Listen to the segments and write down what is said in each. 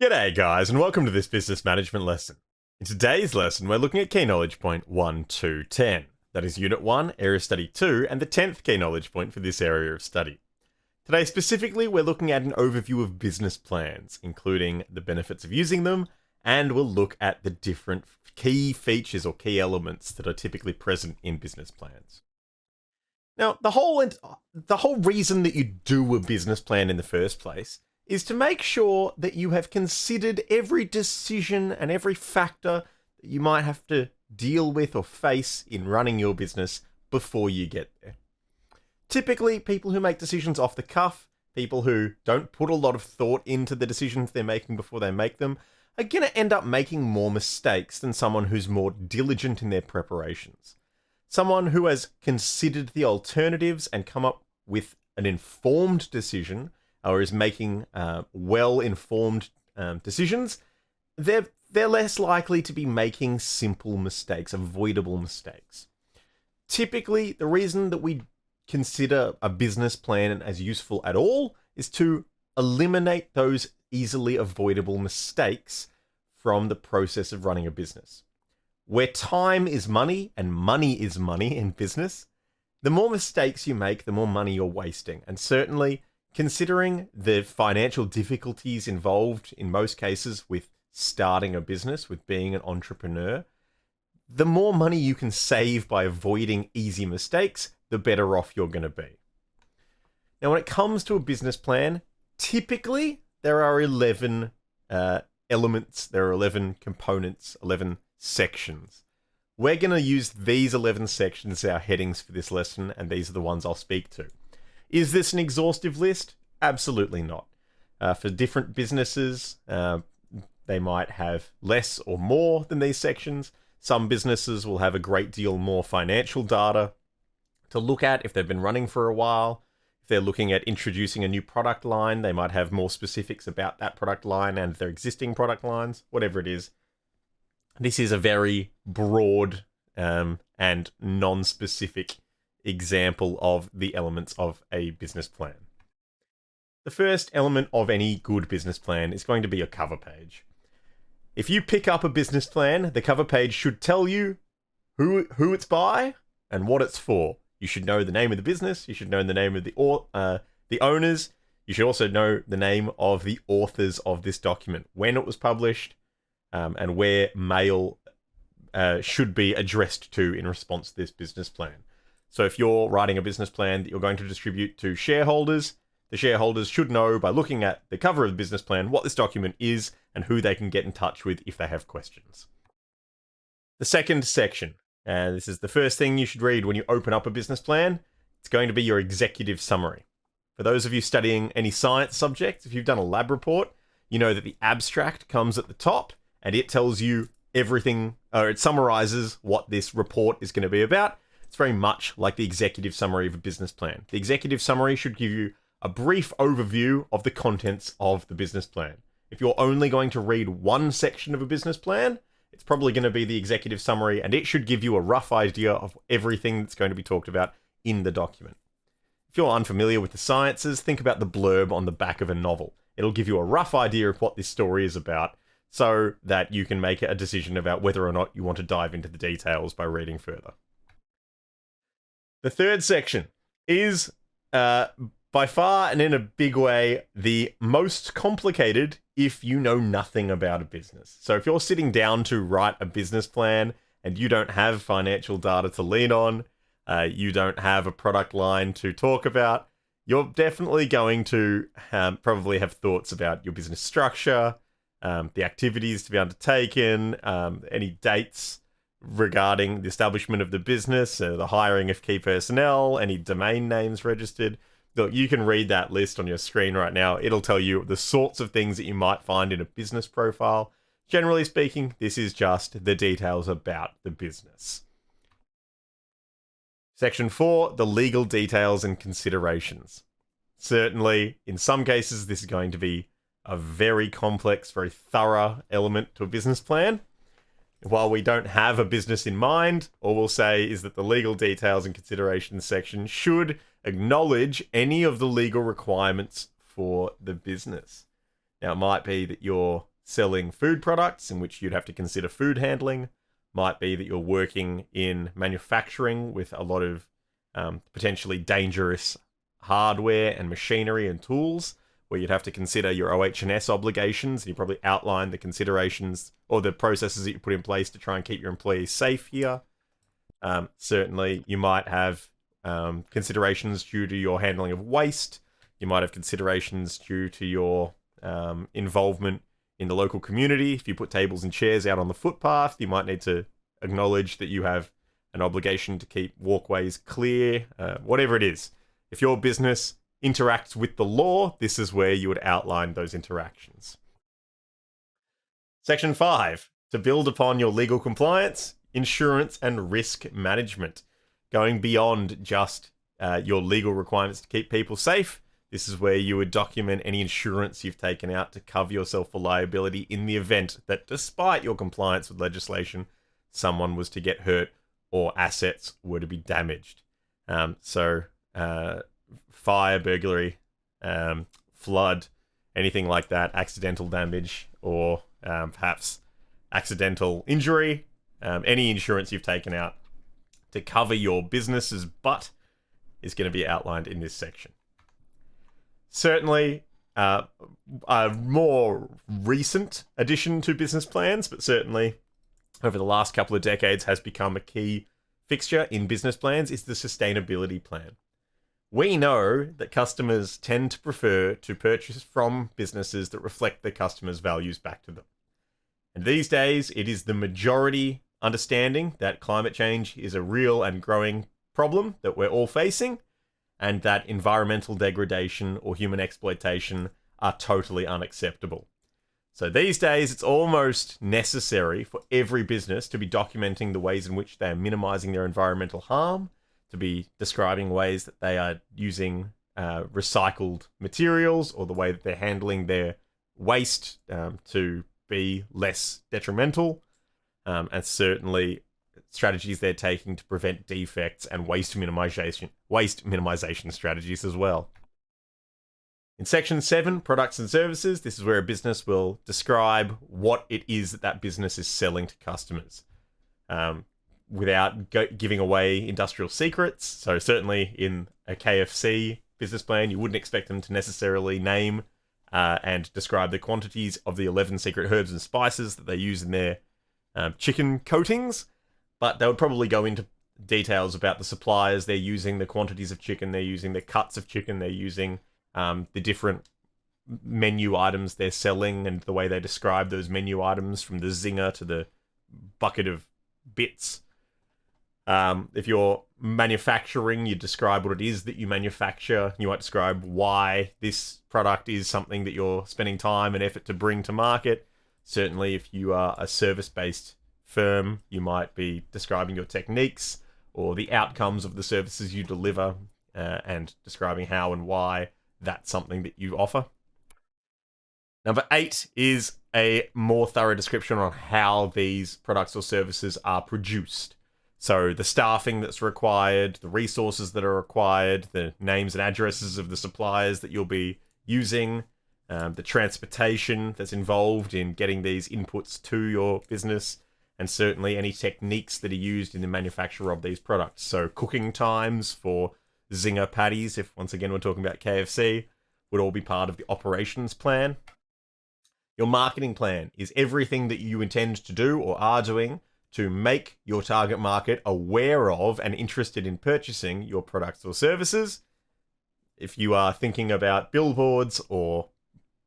G'day guys, and welcome to this business management lesson. In today's lesson, we're looking at key knowledge point 1 to 10. That is Unit 1, Area Study 2, and the 10th key knowledge point for this area of study. Today specifically, we're looking at an overview of business plans, including the benefits of using them, and we'll look at the different key features or key elements that are typically present in business plans. Now, the whole reason that you do a business plan in the first place is to make sure that you have considered every decision and every factor that you might have to deal with or face in running your business before you get there. Typically, people who make decisions off the cuff, people who don't put a lot of thought into the decisions they're making before they make them, are going to end up making more mistakes than someone who's more diligent in their preparations. Someone who has considered the alternatives and come up with an informed decision, or is making well-informed decisions, they're less likely to be making simple mistakes, avoidable mistakes. Typically, the reason that we consider a business plan as useful at all is to eliminate those easily avoidable mistakes from the process of running a business. Where time is money and money is money in business, the more mistakes you make, the more money you're wasting. And certainly, considering the financial difficulties involved in most cases with starting a business, with being an entrepreneur, the more money you can save by avoiding easy mistakes, the better off you're going to be. Now, when it comes to a business plan, typically there are 11 elements, there are 11 components, 11 sections. We're going to use these 11 sections as our headings for this lesson, and these are the ones I'll speak to. Is this an exhaustive list? Absolutely not. For different businesses, they might have less or more than these sections. Some businesses will have a great deal more financial data to look at if they've been running for a while. If they're looking at introducing a new product line, they might have more specifics about that product line and their existing product lines, whatever it is. This is a very broad and non-specific example of the elements of a business plan. The first element of any good business plan is going to be your cover page. If you pick up a business plan, the cover page should tell you who it's by and what it's for. You should know the name of the business. You should know the name of the owners. You should also know the name of the authors of this document, when it was published, and where mail should be addressed to in response to this business plan. So if you're writing a business plan that you're going to distribute to shareholders, the shareholders should know by looking at the cover of the business plan what this document is and who they can get in touch with if they have questions. The second section, and this is the first thing you should read when you open up a business plan, it's going to be your executive summary. For those of you studying any science subjects, if you've done a lab report, you know that the abstract comes at the top and it tells you everything, or it summarizes what this report is going to be about. It's very much like the executive summary of a business plan. The executive summary should give you a brief overview of the contents of the business plan. If you're only going to read one section of a business plan, it's probably going to be the executive summary, and it should give you a rough idea of everything that's going to be talked about in the document. If you're unfamiliar with the sciences, think about the blurb on the back of a novel. It'll give you a rough idea of what this story is about, so that you can make a decision about whether or not you want to dive into the details by reading further. The third section is, by far and in a big way, the most complicated if you know nothing about a business. So if you're sitting down to write a business plan and you don't have financial data to lean on, you don't have a product line to talk about, you're definitely going to probably have thoughts about your business structure, the activities to be undertaken, any dates regarding the establishment of the business, the hiring of key personnel, any domain names registered. Look, you can read that list on your screen right now. It'll tell you the sorts of things that you might find in a business profile. Generally speaking, this is just the details about the business. Section 4, the legal details and considerations. Certainly, in some cases, this is going to be a very complex, very thorough element to a business plan. While we don't have a business in mind, all we'll say is that the legal details and considerations section should acknowledge any of the legal requirements for the business. Now, it might be that you're selling food products, in which you'd have to consider food handling. Might be that you're working in manufacturing with a lot of potentially dangerous hardware and machinery and tools, where you'd have to consider your OH&S obligations, and you probably outline the considerations or the processes that you put in place to try and keep your employees safe here. Certainly, you might have considerations due to your handling of waste. You might have considerations due to your involvement in the local community. If you put tables and chairs out on the footpath, you might need to acknowledge that you have an obligation to keep walkways clear, whatever it is. If your business interacts with the law, this is where you would outline those interactions. Section 5, to build upon your legal compliance, insurance and risk management. Going beyond just your legal requirements to keep people safe, this is where you would document any insurance you've taken out to cover yourself for liability in the event that, despite your compliance with legislation, someone was to get hurt or assets were to be damaged. Fire, burglary, flood, anything like that, accidental damage, or perhaps accidental injury, any insurance you've taken out to cover your business's butt is going to be outlined in this section. Certainly, a more recent addition to business plans, but certainly over the last couple of decades has become a key fixture in business plans, is the sustainability plan. We know that customers tend to prefer to purchase from businesses that reflect their customers' values back to them. And these days, it is the majority understanding that climate change is a real and growing problem that we're all facing, and that environmental degradation or human exploitation are totally unacceptable. So these days, it's almost necessary for every business to be documenting the ways in which they are minimizing their environmental harm, to be describing ways that they are using recycled materials, or the way that they're handling their waste to be less detrimental, and certainly strategies they're taking to prevent defects and waste minimization strategies as well. In section 7, products and services, this is where a business will describe what it is that that business is selling to customers, without giving away industrial secrets. So certainly in a KFC business plan, you wouldn't expect them to necessarily name and describe the quantities of the 11 secret herbs and spices that they use in their chicken coatings, but they would probably go into details about the suppliers they're using, the quantities of chicken they're using, the cuts of chicken they're using, the different menu items they're selling, and the way they describe those menu items, from the zinger to the bucket of bits. If you're manufacturing, you describe what it is that you manufacture. You might describe why this product is something that you're spending time and effort to bring to market. Certainly, if you are a service-based firm, you might be describing your techniques or the outcomes of the services you deliver, and describing how and why that's something that you offer. Number 8 is a more thorough description on how these products or services are produced. So the staffing that's required, the resources that are required, the names and addresses of the suppliers that you'll be using, the transportation that's involved in getting these inputs to your business, and certainly any techniques that are used in the manufacture of these products. So cooking times for zinger patties, if once again we're talking about KFC, would all be part of the operations plan. Your marketing plan is everything that you intend to do or are doing to make your target market aware of and interested in purchasing your products or services. If you are thinking about billboards or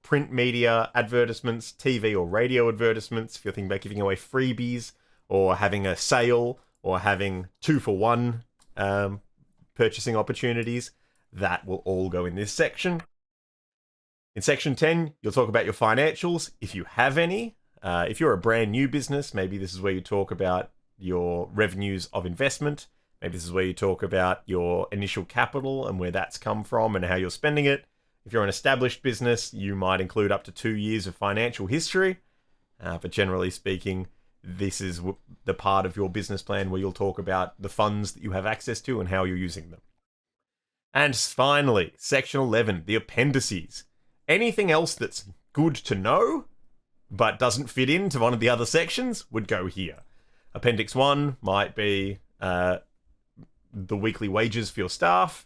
print media advertisements, TV or radio advertisements, if you're thinking about giving away freebies or having a sale or having 2-for-1 purchasing opportunities, that will all go in this section. In section 10, you'll talk about your financials, if you have any. If you're a brand new business, maybe this is where you talk about your revenues of investment. Maybe this is where you talk about your initial capital and where that's come from and how you're spending it. If you're an established business, you might include up to 2 years of financial history. But generally speaking, this is the part of your business plan where you'll talk about the funds that you have access to and how you're using them. And finally, section 11, the appendices. Anything else that's good to know, but doesn't fit into one of the other sections would go here. Appendix 1 might be the weekly wages for your staff,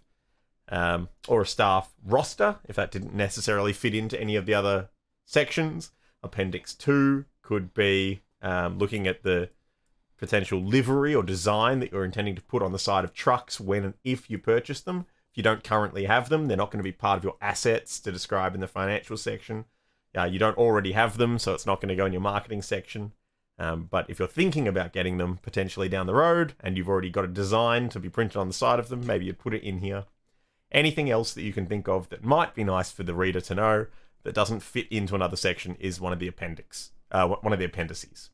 or a staff roster, if that didn't necessarily fit into any of the other sections. Appendix 2 could be looking at the potential livery or design that you're intending to put on the side of trucks when and if you purchase them. If you don't currently have them, they're not going to be part of your assets to describe in the financial section. You don't already have them, so it's not going to go in your marketing section. But if you're thinking about getting them potentially down the road and you've already got a design to be printed on the side of them, maybe you'd put it in here. Anything else that you can think of that might be nice for the reader to know that doesn't fit into another section is one of the appendices.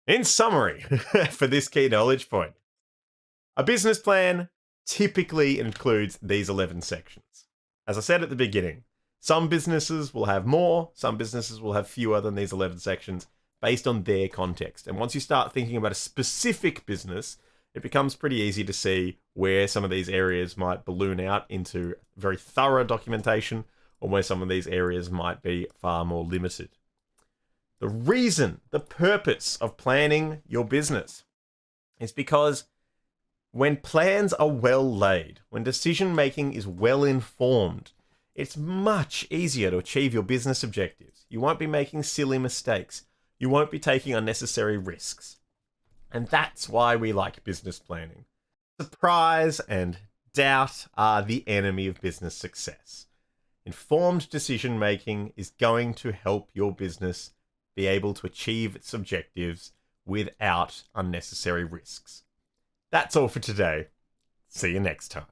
In summary, for this key knowledge point, a business plan typically includes these 11 sections. As I said at the beginning, some businesses will have more, some businesses will have fewer than these 11 sections based on their context. And once you start thinking about a specific business, it becomes pretty easy to see where some of these areas might balloon out into very thorough documentation or where some of these areas might be far more limited. The reason, the purpose of planning your business is because when plans are well laid, when decision making is well informed, it's much easier to achieve your business objectives. You won't be making silly mistakes. You won't be taking unnecessary risks. And that's why we like business planning. Surprise and doubt are the enemy of business success. Informed decision making is going to help your business be able to achieve its objectives without unnecessary risks. That's all for today. See you next time.